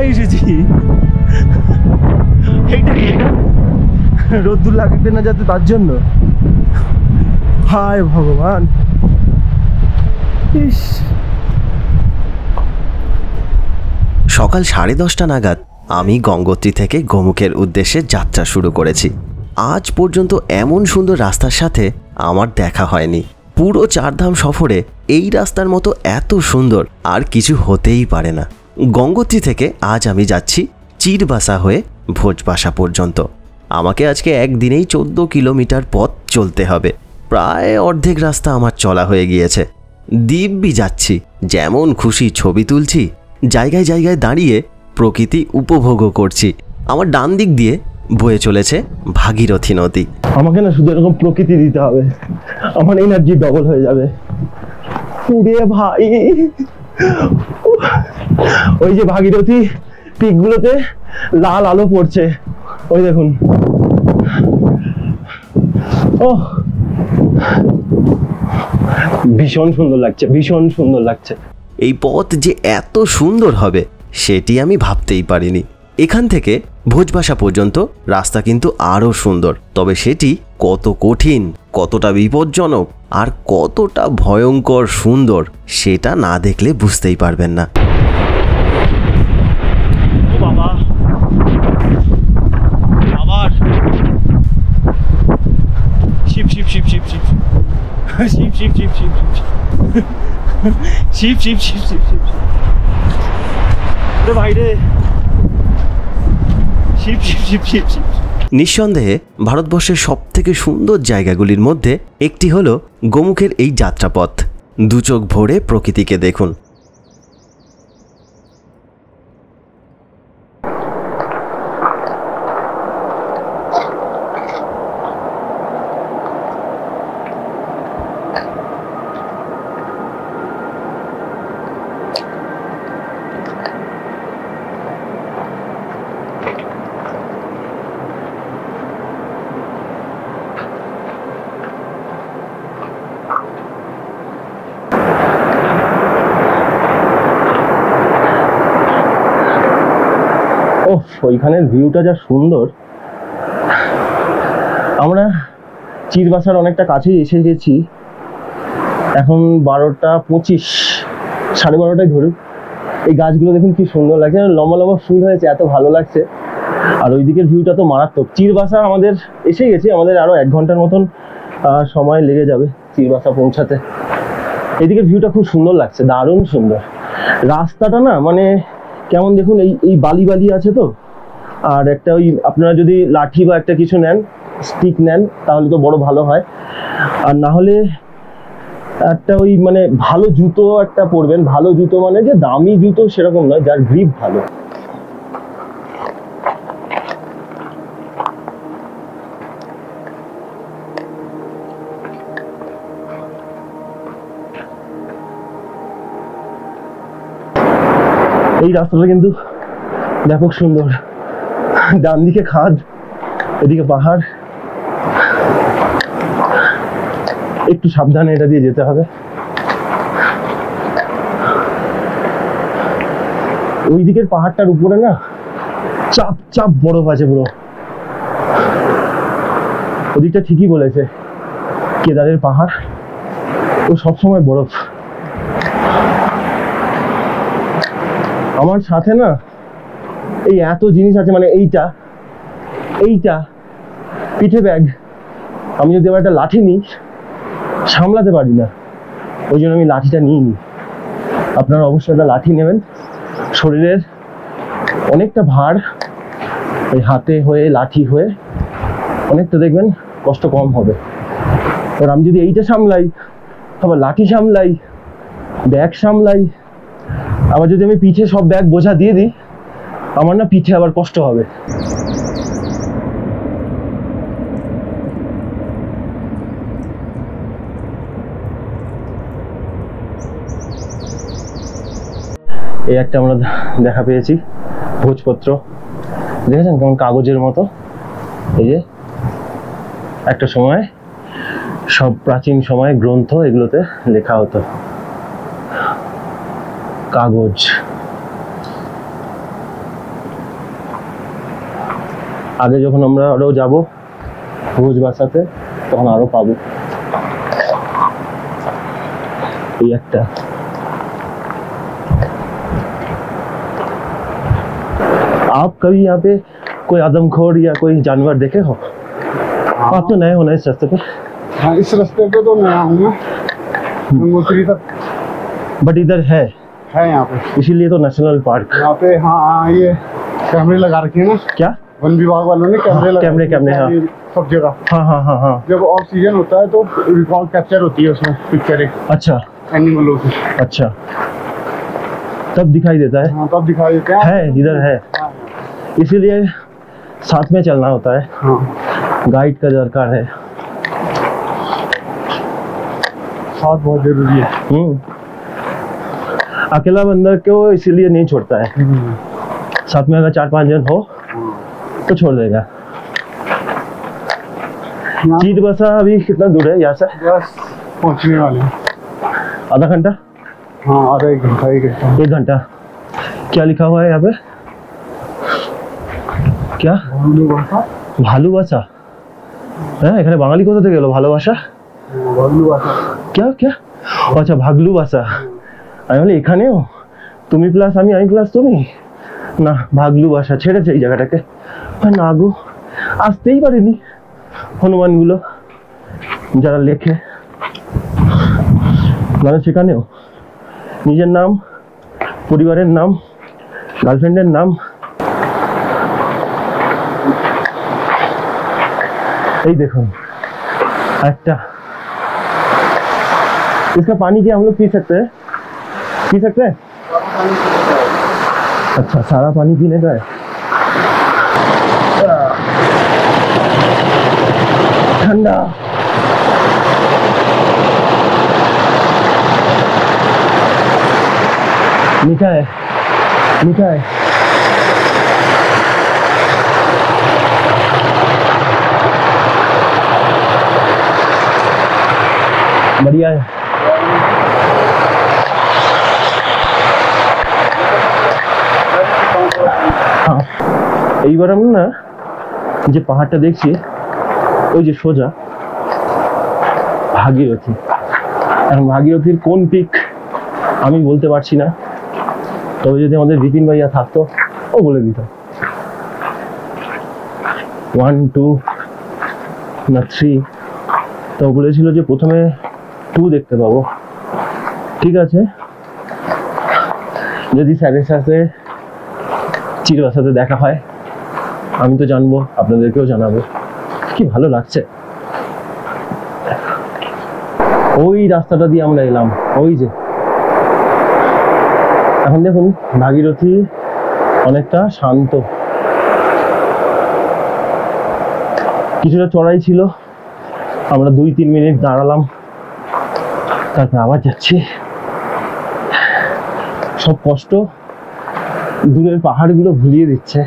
কোথায় এসেছি? এইটা কি? রোদ্দুর লাগবে না যাতে তার জন্য। হায় ভগবান। ইস, সকাল 10:30 নাগাদ আমি গঙ্গোত্রী থেকে গোমুখের উদ্দেশ্যে যাত্রা শুরু করেছি। আজ পর্যন্ত এমন সুন্দর রাস্তার সাথে আমার দেখা হয়নি। পুরো চারধাম সফরে এই রাস্তার মতো এত সুন্দর আর কিছু হতেই পারে না। গঙ্গোত্রী থেকে আজ আমি যাচ্ছি চিরবাসা হয়ে ভোজবাসা পর্যন্ত। আমাকে আজকে একদিনেই 14 কিলোমিটার পথ চলতে হবে। প্রায় অর্ধেক রাস্তা আমার চলা হয়ে গিয়েছে। দিব্যি যাচ্ছি, যেমন খুশি ছবি তুলছি, জায়গায় জায়গায় দাঁড়িয়ে প্রকৃতি উপভোগও করছি। আমার ডান দিক দিয়ে বয়ে চলেছে ভাগীরথী নদী। আমাকে না শুধু এরকম প্রকৃতি দিতে হবে, আমার এনার্জি ডবল হয়ে যাবে। পুরে ভাই, ওই যে ভাগীরথী পিকগুলোতে লাল আলো পড়ছে, ওই দেখুন। ও ভীষণ সুন্দর লাগছে, ভীষণ সুন্দর লাগছে। এই পথ যে এত সুন্দর হবে সেটি আমি ভাবতেই পারিনি। এখান থেকে ভোজবাসা পর্যন্ত রাস্তা কিন্তু আরও সুন্দর, তবে সেটি কত কঠিন, কতটা বিপজ্জনক আর কতটা ভয়ঙ্কর সুন্দর সেটা না দেখলে বুঝতেই পারবেন না। বাবা আবার শিব শিব শিব শিব শিব শিব শিব শিব শিব শিব শিব শিব শিব শিব রে ভাই রে, শিব শিব শিব শিব শিব। নিঃসন্দেহে ভারতবর্ষের সবথেকে সুন্দর জায়গাগুলির মধ্যে একটি হলো গোমুখের এই যাত্রাপথ। দু চোখ ভরে প্রকৃতিকে দেখুন। ওইখানের ভিউটা যা সুন্দর। আমরা চিরবাসার অনেকটা কাছেই এসে গেছি। এখন 12:25, 12:30 ধরুন। এই গাছগুলো দেখুন কি সুন্দর লাগছে, লম্বা লম্বা ফুল হয়েছে, এত ভালো লাগছে। আর ওই দিকের ভিউটা তো মারাত্মক। চিরবাসা আমাদের এসে গেছি, আমাদের আরো 1 ঘন্টার মতন সময় লেগে যাবে চিরবাসা পৌঁছাতে। এদিকের ভিউটা খুব সুন্দর লাগছে, দারুণ সুন্দর। রাস্তাটা না মানে কেমন দেখুন, এই বালি বালি আছে তো। আর একটা ওই আপনারা যদি লাঠি বা একটা কিছু নেন, স্টিক নেন, তাহলে তো বড় ভালো হয়। আর না হলে একটা ওই মানে ভালো জুতো একটা পরবেন। ভালো জুতো মানে যে দামি জুতো সেরকম নয়, যার গ্রিপ ভালো। এই রাস্তাটা কিন্তু ব্যাপক সুন্দর। ডান দিকে খাদ, এদিকে পাহাড়। একটু সাবধানে এটা দিয়ে যেতে হবে। ওই দিকের পাহাড়টার উপরে না চাপ চাপ বরফ আছে পুরো। ওদিকটা ঠিকই বলেছে, কেদারের পাহাড়, ও সবসময় বরফ। আমার সাথে না এই এত জিনিস আছে, মানে এইটা পিঠে ব্যাগ। আমি যদি আবার একটা লাঠি নিই সামলাতে পারি না, ওই জন্য আমি লাঠিটা নিইনি। আপনারা অবশ্যই একটা লাঠি নেবেন। শরীরের অনেকটা ভার ওই হাতে হয়ে লাঠি হয়ে অনেকটা দেখবেন কষ্ট কম হবে। এবার আমি যদি এইটা সামলাই, আবার লাঠি সামলাই, ব্যাগ সামলাই, আবার যদি আমি পিঠে সব ব্যাগ বোঝা দিয়ে দিই, আমার না পিঠে আবার কষ্ট হবে। এই একটা আমরা দেখা পেয়েছি ভোজপত্র, দেখেছেন কেমন কাগজের মতো। এই যে একটা সময় সব প্রাচীন সময় গ্রন্থ এগুলোতে লেখা হতো, কাগজ। আগে যখন আমরা আরও যাবো ভোজ বাসাতে তখন আরও পাবো। এই একটা आप कभी यहाँ पे कोई आदमखोर या कोई जानवर देखे हो? आप तो नए हो ना इस रास्ते पे। हाँ, इस रास्ते पे तो नया हूँ मैं, गंगोत्री तक बट इधर है यहाँ पे। इसीलिए तो नेशनल पार्क। यहाँ पे हाँ ये कैमरे लगा रखे हैं ना, क्या? वन विभाग वालों ने कैमरे लगा कैमरे रखे हैं हाँ। सब जगह। हाँ हाँ हाँ हाँ। जब ऑफ सीजन होता है तो रिकॉर्ड कैप्चर होती है उसमें, पिक्चरें अच्छा एनिमलों की। अच्छा, तब दिखाई देता है। हाँ, तब दिखाई देते हैं। है इधर है, हाँ, इसीलिए साथ में चलना होता है, हाँ, गाइड का दरकार है। साथ बहुत जरूरी है। अकेला बंदा को इसीलिए नहीं छोड़ता है, साथ में अगर 4-5 जन हो तो छोड़ देगा। चीत बसा अभी कितना दूर है यहाँ से? बस पहुँचने वाले हैं। आधा घंटा? हाँ, आधा एक घंटा 1 घंटा। क्या लिखा हुआ है यहाँ पे? क्या? ভালোবাসা? হ্যাঁ, এখানে বাঙালি কোথা থেকে এলো ভালোবাসা? क्या क्या? আচ্ছা, ভাগলুবাসা। আমি বলি এখানেও তুমি প্লাস আমি প্লাস তুমি, না ভাগলুবাসা ছেড়েছে এই জায়গাটাকে। না গো, আসতেই পারেনি হনুমানগুলো যারা লেখে, মানে সেখানেও নিজের নাম, পরিবারের নাম, গার্লফ্রেন্ডের नाम। এই দেখুন একটা, इसका पानी क्या हम लोग पी सकते हैं? पी सकते हैं? अच्छा, सारा पानी पीने का है। ठंडा। मीठा है, मीठा है। बढ़िया है। हाँ, এইবার আমরা না যে পাহাড়টা দেখছি ওই যে সোজা ভাগীরথী। এখন ভাগীরথীর কোন পিক আমি বলতে পারছি না, তবে যদি আমাদের বিপিন ভাইয়া থাকতো ও বলে দিত 1 2 না 3, তো বলেছিল যে প্রথমে 2 দেখতে পাবো। ঠিক আছে, যদি স্যারের সাথে চিরবাসাতে দেখা হয় আমি তো জানবো, আপনাদেরকেও জানাবো। কি ভালো লাগছে। ওই রাস্তাটা দিয়ে আমরা এলাম, ওই যে এখন দেখুন ভাগীরথী অনেকটা শান্ত, কিছুটা চড়াই ছিল, আমরা 2-3 মিনিট দাঁড়ালাম, তারপর আবার যাচ্ছি। সব কষ্ট দূরের পাহাড়গুলো ভুলিয়ে দিচ্ছে।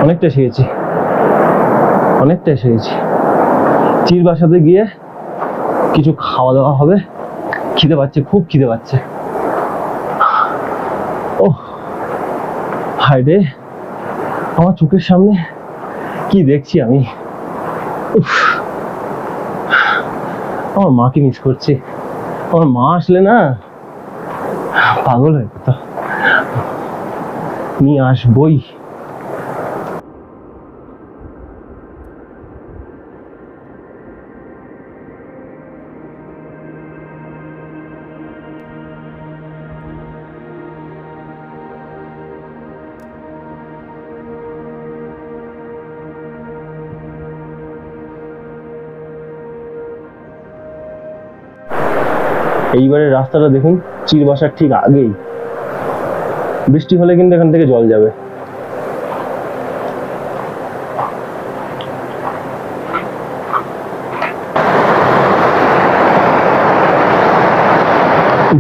অনেকটা এসে অনেকটা এসে গেছি। চিরবাসাতে গিয়ে কিছু খাওয়া দাওয়া হবে, খিদে পাচ্ছে, খুব খিদে পাচ্ছে। ও হায় রে, আমার চোখের সামনে কি দেখছি আমি। উফ, আমার মাকে মিস করছি। আমার মা আসলে না পাগল হয়ে যেত, নিয়ে আসবই। এইবারের রাস্তাটা দেখুন, চিরবাসার ঠিক আগেই। বৃষ্টি হলে কিন্তু এখান থেকে জল যাবে।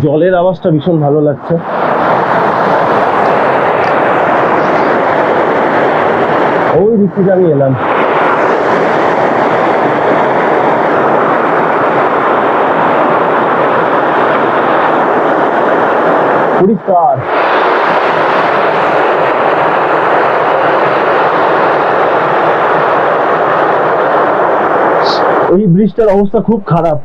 জলের আওয়াজটা ভীষণ ভালো লাগছে। ওই দিক থেকে আমি এলাম। পরিষ্কার। এই ব্রিজটার অবস্থা খুব খারাপ।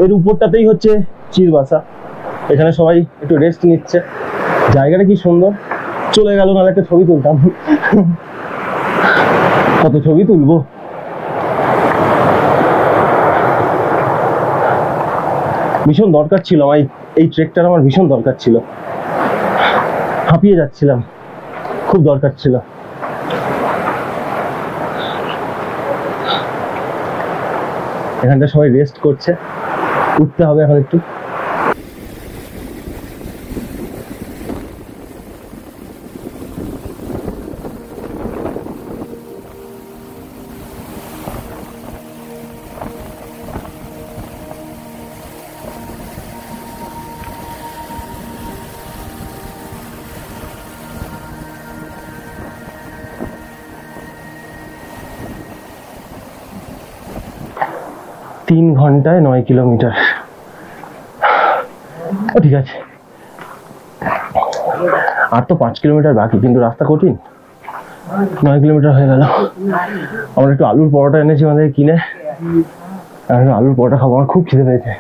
এর উপরটাতেই হচ্ছে চিরবাসা। এখানে সবাই একটু রেস্ট নিচ্ছে। জায়গাটা কি সুন্দর। চলে গেল, নাহলে একটা ছবি তুলতাম। কত ছবি তুলবো। ভীষণ দরকার ছিল আমার এই ট্রেকটার, আমার ভীষণ দরকার ছিল। হাঁপিয়ে যাচ্ছিলাম, খুব দরকার ছিল। এখানটা সবাই রেস্ট করছে, উঠতে হবে এখন একটু। তিন ঘন্টায় 9 কিলোমিটার। ঠিক আছে, আর তো 5 কিলোমিটার বাকি, কিন্তু রাস্তা কঠিন। 9 কিলোমিটার হয়ে গেল। আমরা একটু আলুর পরোটা এনেছি আমাদের কিনে, এখন আলুর পরোটা খাবো। আমার খুব খিদে পেয়েছে।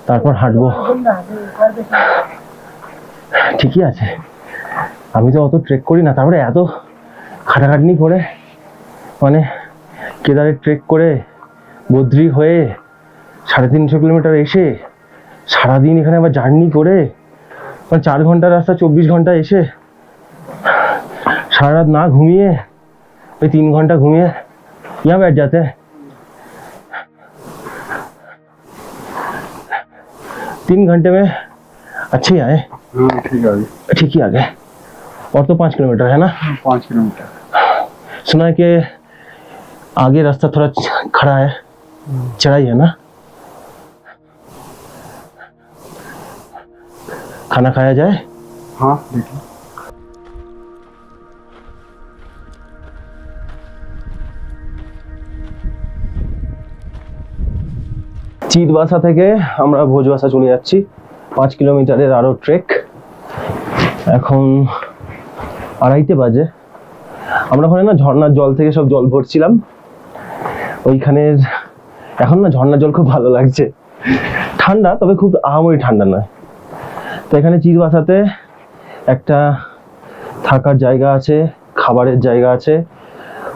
তারপর হাঁটবো। ঠিকই আছে, আমি তো অত ট্রেক করি না, তারপরে এত খাটাখাটনি করে, মানে কেদারে ট্রেক করে বদ্রি হয়ে 350 কিলোমিটার এসে সারাদিন এখানে আবার জার্নি করে, মানে 4 ঘন্টার রাস্তা 24 ঘন্টা এসে सारा रात ना घूमिए, 3 घंटा घूमिए, यहाँ बैठ जाते हैं। 3 घंटे में अच्छे आए। ठीक ही आ गए। और तो 5 किलोमीटर है ना? 5 किलोमीटर। सुना है कि आगे रास्ता थोड़ा खड़ा है, चढ़ाई है ना? खाना खाया जाए? हाँ देखिए। চিতবাসা থেকে আমরা ভোজবাসা চলে যাচ্ছি। 5 কিলোমিটারের আরো ট্রেক। এখন 2:30 বাজে। আমরা ওখানে না ঝর্ণার জল থেকে সব জল ভরছিলাম ওইখানের। এখন না ঝর্ণার জল খুব ভালো লাগছে, ঠান্ডা, তবে খুব আহামরি ঠান্ডা নয়। তো এখানে চিতবাসাতে একটা থাকার জায়গা আছে, খাবারের জায়গা আছে।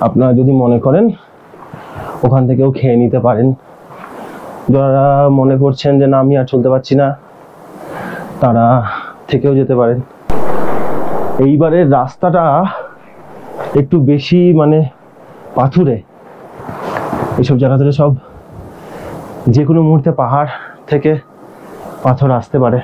আপনারা যদি মনে করেন ওখান থেকেও খেয়ে নিতে পারেন। যারা মনে করছেন যে না আমি আর চলতে পারছি না, তারা থেকেও যেতে পারেন। এইবারের রাস্তাটা একটু বেশি মানে পাথুরে। এইসব জায়গা থেকে সব যে কোনো মুহূর্তে পাহাড় থেকে পাথর আসতে পারে।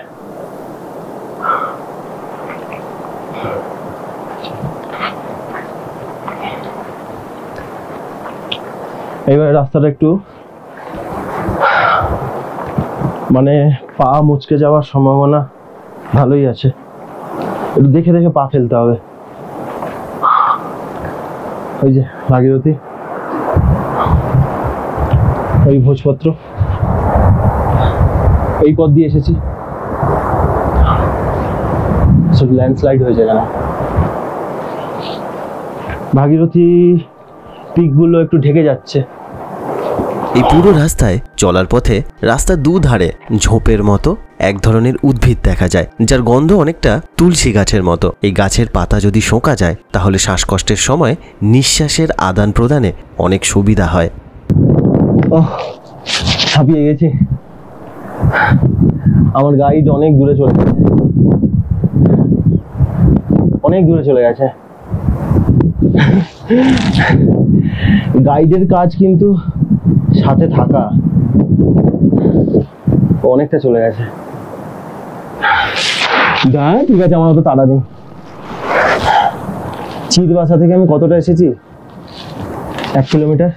এইবারে রাস্তাটা একটু মানে পা মুচকে যাওয়ার সম্ভাবনা ভালোই আছে। একটু দেখে দেখে পা ফেলতে হবে। ওই যে ভাগীরথী, ওই ভোজপত্র, এই পথ দিয়ে এসেছি। সব ল্যান্ডস্লাইড হয়ে যায় না। ভাগীরথী পিকগুলো একটু ঢেকে যাচ্ছে। এই পুরো রাস্তায় চলার পথে রাস্তার দুধারে ঝোপের মতো এক ধরনের উদ্ভিদ দেখা যায়, যার গন্ধ অনেকটা তুলসী গাছের মতো। এই গাছের পাতা যদি শোঁকা যায় তাহলে শ্বাসকষ্টের সময় নিঃশ্বাসের আদান প্রদানে অনেক সুবিধা হয়। হাঁপিয়ে গেছি। আমার গাইড অনেক দূরে চলে গেছে, অনেক দূরে চলে গেছে। গাইডের কাজ কিন্তু সাথে থাকা। অনেকটা চলে গেছে। ঠিক আছে, আমার অত তাড়া নেই। চিতবাসা থেকে আমি কতটা এসেছি? 1 কিলোমিটার।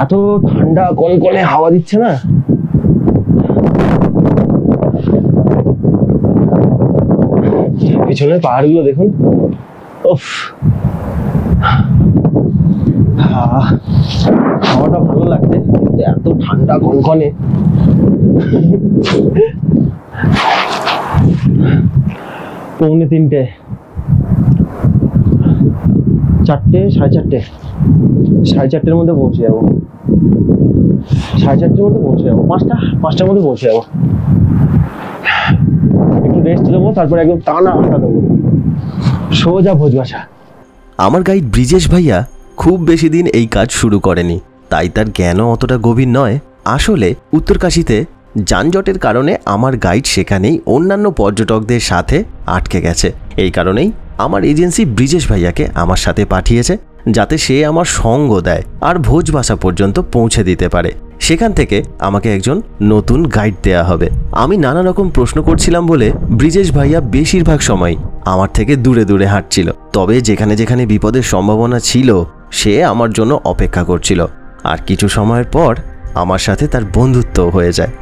এত ঠান্ডা কনকনে হাওয়া দিচ্ছে না, পিছনের পাহাড়গুলো দেখুন। উফ, হাওয়াটা ভালো লাগছে কিন্তু এত ঠান্ডা কনকনে। 2:45, 4টে, 4:30, 4:30-এর মধ্যে পৌঁছে যাবো। 4:30-এর মধ্যে পৌঁছে যাবো, 5টার মধ্যে পৌঁছে যাবো। একটু রেস্ট দেবো, তারপরে একদম টানা হাঁটা দেবো সোজা ভোজবাসা। আমার গাইড ব্রিজেশ ভাইয়া খুব বেশি দিন এই কাজ শুরু করেনি, তাই তার জ্ঞানও অতটা গভীর নয়। আসলে উত্তরকাশীতে যানজটের কারণে আমার গাইড সেখানেই অন্যান্য পর্যটকদের সাথে আটকে গেছে। এই কারণেই আমার এজেন্সি ব্রিজেশ ভাইয়াকে আমার সাথে পাঠিয়েছে, যাতে সে আমার সঙ্গ দেয় আর ভোজবাসা পর্যন্ত পৌঁছে দিতে পারে। সেখান থেকে আমাকে একজন নতুন গাইড দেয়া হবে। আমি নানা রকম প্রশ্ন করছিলাম বলে ব্রিজেশ ভাইয়া বেশিরভাগ সময় আমার থেকে দূরে দূরে হাঁটছিল, তবে যেখানে যেখানে বিপদের সম্ভাবনা ছিল সে আমার জন্য অপেক্ষা করছিল। আর কিছু সময়ের পর আমার সাথে তার বন্ধুত্ব হয়ে যায়।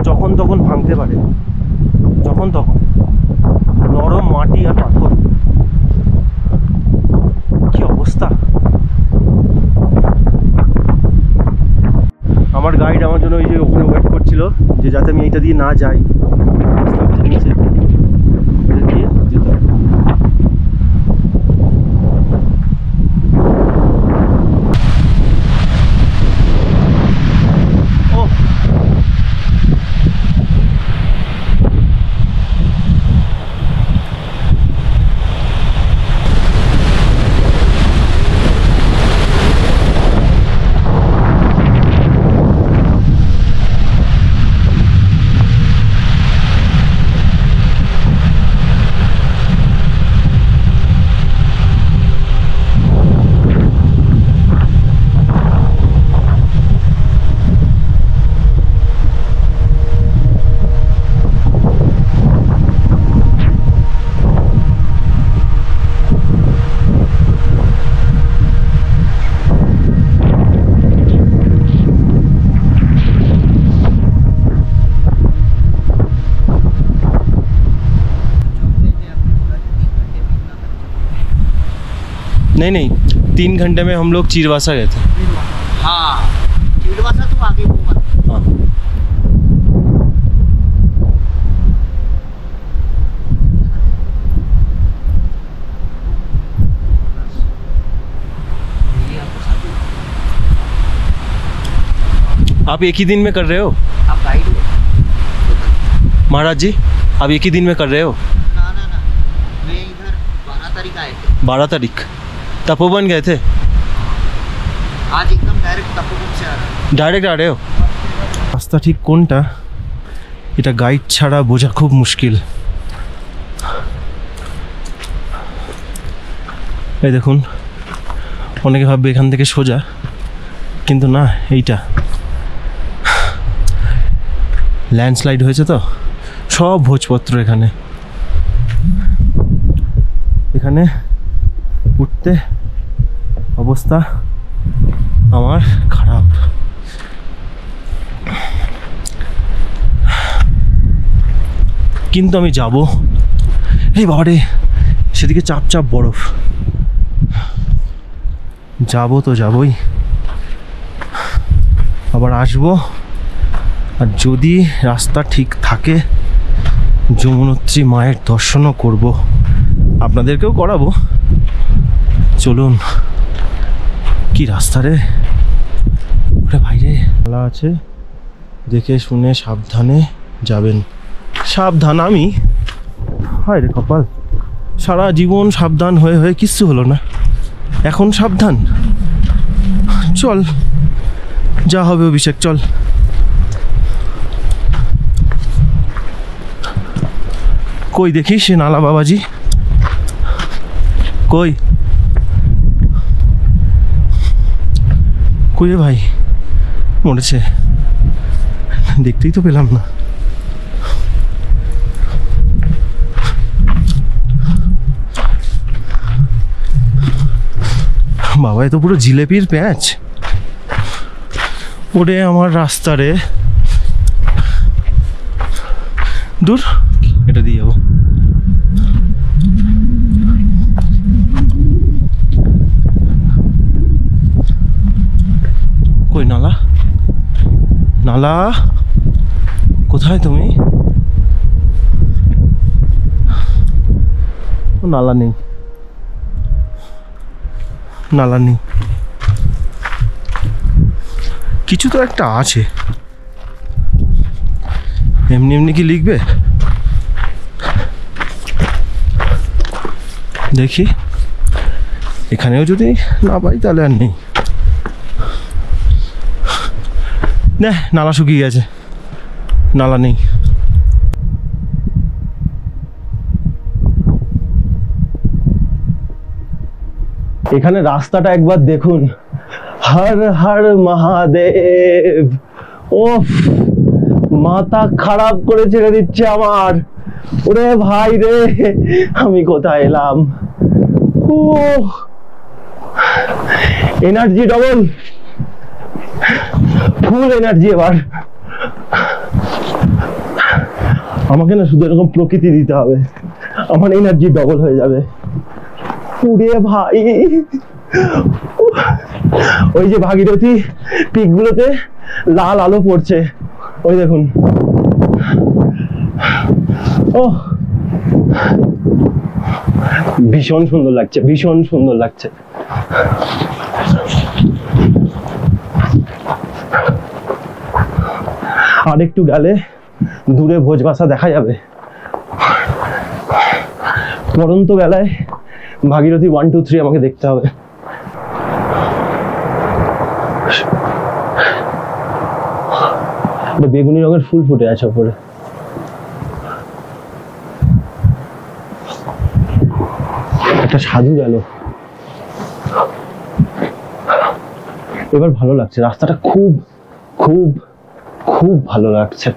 যখন তখন ভাঙতে পারে, যখন তখন। নরম মাটি আর পাথর, কি অবস্থা। আমার গাইড আমার জন্য ওই যে ওখানে ওয়েট করছিল, যে যাতে আমি এইটা দিয়ে না যাই, নিচে দিয়ে যেতে হবে। नहीं 3 घंटे में हम लोग चीरवासा गए थे। हाँ, चीरवासा तो आगे वो मत। हाँ, आप एक ही दिन में कर रहे हो? आप गाइड हो? महाराज जी, आप एक ही दिन में कर रहे हो? ना ना ना, मैं इधर 12 तारीख आए थे। 12 तारीख तपोवन गए थे? आज एकदम डायरेक्ट तपोवन से आ रहा है। ডাইরেক্ট আড়েও। রাস্তা ঠিক কোনটা এটা গাইড ছাড়া বোঝা খুব মুশকিল। এই দেখুন, অনেকে ভাববে এখান থেকে সোজা, কিন্তু না, এইটা ল্যান্ডস্লাইড হয়েছে তো, সব ভোজপত্র এখানে। এখানে উঠতে অবস্থা আমার খারাপ। কিন্তু আমি যাব। এই বাবারে, সেদিকে চাপ চাপ বরফ। যাব তো যাবই, আবার আসবো। আর যদি রাস্তা ঠিক থাকে যমুনোত্রী মায়ের দর্শনও করব। আপনাদেরকেও করাবো। চলুন। কি রাস্তা রে, ওরে বাইরে বলা আছে, দেখে শুনে সাবধানে যাবেন। সাবধান আমি? হায় রে কপাল, সারা জীবন সাবধান হয়ে হয়ে কিচ্ছু হলো না, এখন সাবধান। চল, যা হবে অভিষেক, চল। কই দেখি সে নালা বাবাজি, কই কই রে ভাই? মরেছে, দেখতেই তো পেলাম না। বাবা, এ তো পুরো জিলেপির প্যাঁচ। ওরে আমার রাস্তা রে, দূর, এটা দিয়ে যাবো। কই নালা? নালা কোথায় তুমি? নালা নেই, নালা নেই। কিছু তো একটা আছে, এমনি এমনি কি লিখবে? দেখি, এখানেও যদি না পাই তাহলে আর নেই। না, নালা শুকিয়ে গেছে, নালা নেই। এখানে রাস্তাটা একবার দেখুন, হর হর মহাদেব। ওফ, মাথা খারাপ করে ছেড়ে দিচ্ছে আমার। ওরে ভাই রে, আমি কোথায় এলাম? ও, এনার্জি ডবল, ফুল এনার্জি এবার। আমাকে না শুধু এরকম প্রকৃতি দিতে হবে, আমার এনার্জি ডবল হয়ে যাবে। ওরে ভাই, ওই যে ভাগীরথী পিকগুলোতে লাল আলো পড়ছে, ওই দেখুন। ও, ভীষণ সুন্দর লাগছে, ভীষণ সুন্দর লাগছে। আর একটু গেলে দূরে ভোজবাসা দেখা যাবে। পরন্ত বেলায় ভাগীরথী 1, 2, 3 আমাকে দেখতে হবে। বেগুনি রঙের ফুল ফুটে আছে ওপরে। একটা সাধু গেল। এবার ভালো লাগছে, রাস্তাটা খুব খুব খুব ভালো লাগছে।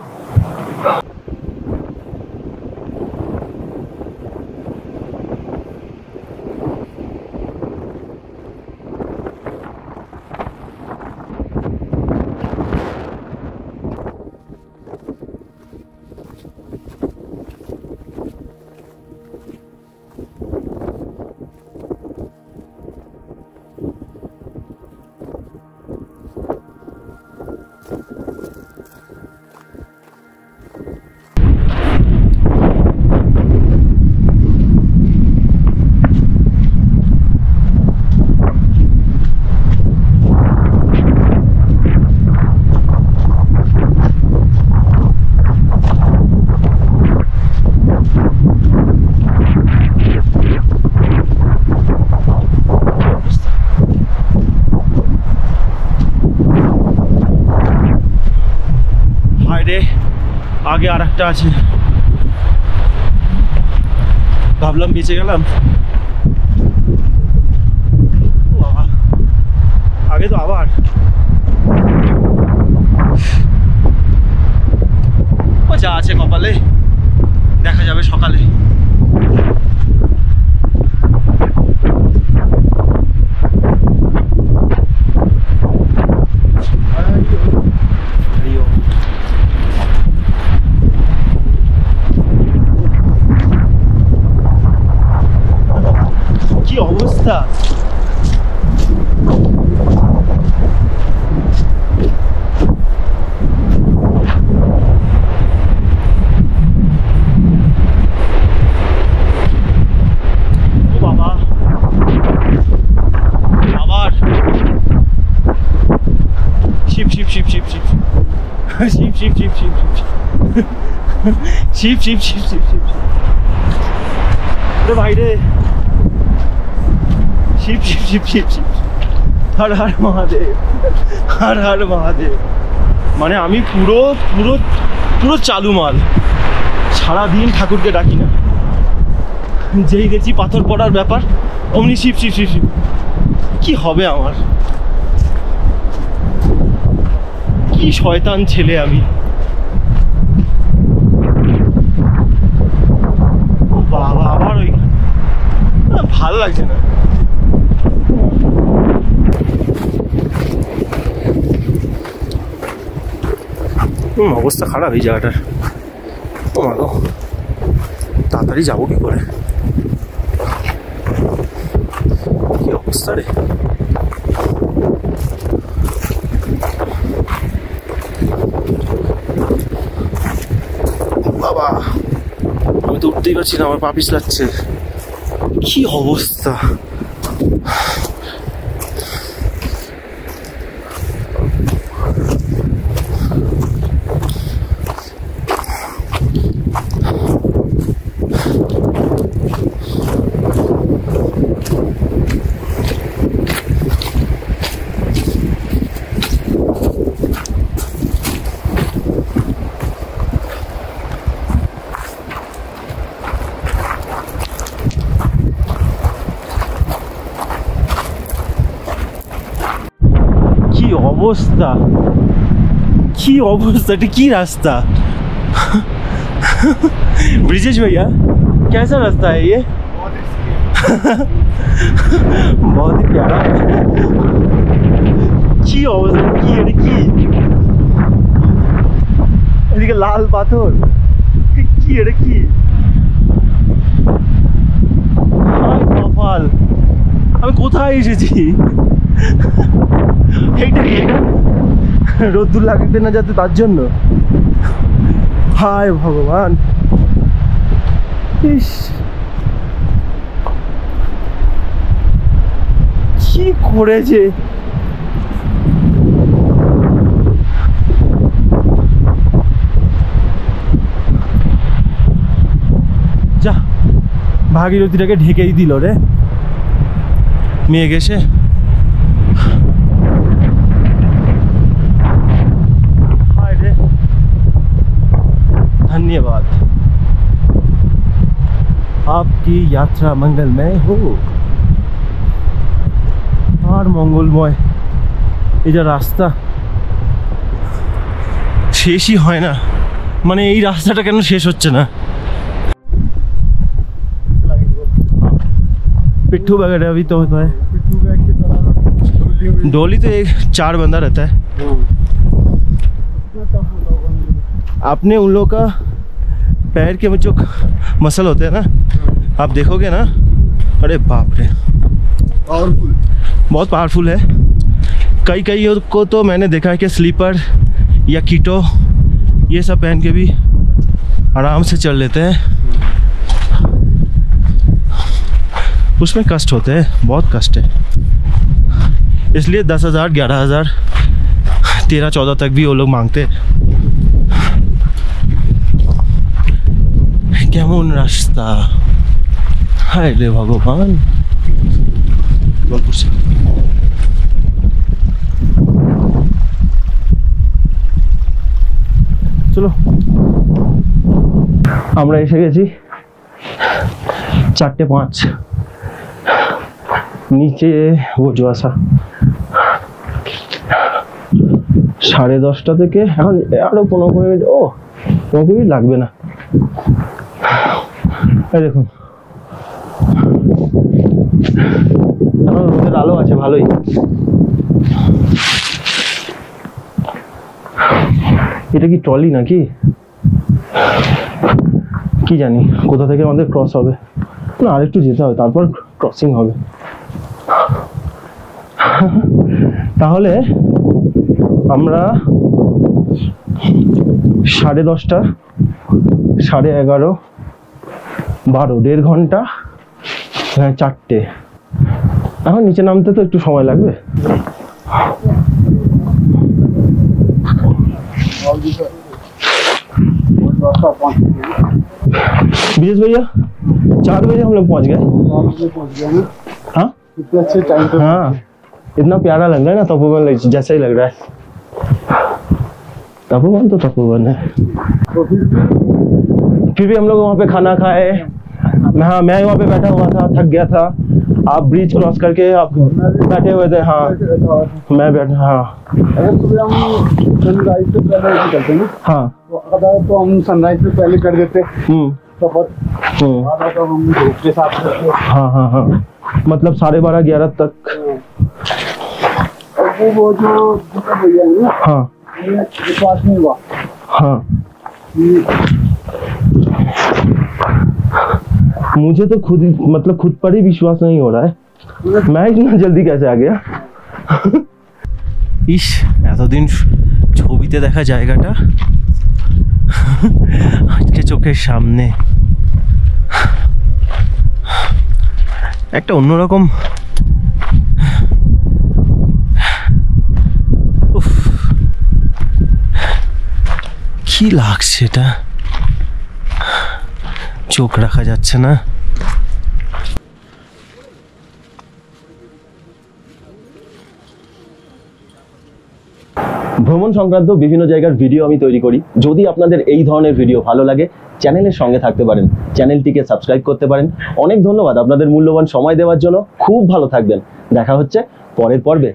আগে আর একটা আছে, ভাবলাম বেঁচে গেলাম। আগে তো আবার যা আছে কপালে দেখা যাবে সকালে। কি অবস্থা! শিব শিব শিব শিব শিব শিব শিব শিব শিব শিব শিব শিব রে ভাই রে শিব শিব শিব শিব শিব হর হর মহাদেব হর হর মহাদেব। মানে আমি পুরো পুরো পুরো চালু মাল, সারাদিন ঠাকুরকে ডাকি না, যেই দেখছি পাথর পড়ার ব্যাপার অমনি শিব শিব শিব শিব। কি হবে আমার, কি শয়তান ছেলে আমি। বাবা আবার ওই ভাল লাগছে না। অবস্থা খারাপ এই জায়গাটার। ও মা গো, তাড়াতাড়ি যাবো কি করে, কি অবস্থা রে। বাবা আমি তো উঠতেই পারছি না, আমার পা পিছলাচ্ছে, কি অবস্থা। অবস্থা কি অবস্থা, এটা কি রাস্তা। ब्रिजेश भैया कैसा रास्ता है ये? बहुत ही प्यारा है। কি অবস্থা, কি এটা কি, এদিকে লাল পাথর, কি এটা কি, কপাল, আমি কোথায় এসেছি। এইটা কি, রোদ্দুর লাগবে না যাতে তার জন্য। হায় ভগবান, ইস কি করেছে। যা ভাগীরথীটাকে ঢেকেই দিল রে মেঘ এসে। धन्यवाद, आपकी यात्रा मंगलमय हो। আর মঙ্গলময়। এই যে রাস্তা শেষই হয় না, মানে এই রাস্তাটা কেন শেষ হচ্ছে না। पिट्ठू वगैरह अभी तो होता है, डोली तो एक 4 बंदा रहता है। आपने उन लोगों का पैर के जो मसल होते हैं ना, आप देखोगे ना, अरे बाप रे पावरफुल, बहुत पावरफुल है। कई को तो मैंने देखा है कि स्लीपर या कीटो ये सब पहन के भी आराम से चल लेते हैं। उसमें कष्ट होते हैं, बहुत कष्ट है, इसलिए 10,000 11,000 13-14 तक भी वो लोग मांगते हैं। কেমন রাস্তা, হায় রে ভগবান। চলো আমরা এসে গেছি 4:05, নিচে वो जो আসা 10:30 থেকে এখন আরো 15 মিনিট, ও 15 মিনিট লাগবে না। এই দেখুন এখন রোদের আলো আছে ভালোই। এটা কি ট্রলি নাকি কি জানি, কোথা থেকে আমাদের ক্রস হবে না, আরেকটু যেতে হবে তারপর ক্রসিং হবে। তাহলে আমরা 10:30 11:30 12 1.5 ঘন্টা, হ্যাঁ 4টে। এখন নিচে নামতে তো একটু সময় লাগবে। विजेश भैया 4 बजे हम लोग पहुंच गए। पहुंच गया ना, हाँ इतने अच्छे टाइम पे। हाँ, इतना प्यारा लग रहा है ना, तपोवन जैसा ही लग रहा है। तपोवन तो तपोवन है। तो फिर भी हम लोग वहाँ पे खाना खाए। हाँ, मैं वहाँ पे बैठा हुआ था, थक गया था। आप ब्रिज क्रॉस करके आप बैठे हुए थे। हाँ, मैं बैठा। हाँ अगर सुबह हम सनराइज से पहले निकलते ना, हाँ। तो अगर तो हम सनराइज से पहले कर देते सफर, आधा तो हम धूप के साथ करते। हाँ हाँ हाँ, मतलब 12:30-11 तक। और वो जो भैया है ना, हाँ विश्वास नहीं हुआ। हाँ, मुझे तो खुद मतलब खुद पर ही विश्वास नहीं हो रहा है, मैं इतना जल्दी कैसे आ गया। ইস, এতদিন ছবিতে দেখা জায়গাটা আজকে চোখের সামনে। একটা অন্যরকম কি লাগছে, এটা চোখ রাখা যাচ্ছে না। ভ্রমণ সংক্রান্ত বিভিন্ন জায়গার ভিডিও আমি তৈরি করি। যদি আপনাদের এই ধরনের ভিডিও ভালো লাগে, চ্যানেলের সঙ্গে থাকতে পারেন, চ্যানেলটিকে সাবস্ক্রাইব করতে পারেন। অনেক ধন্যবাদ আপনাদের মূল্যবান সময় দেওয়ার জন্য। খুব ভালো থাকবেন, দেখা হচ্ছে পরের পর্বে।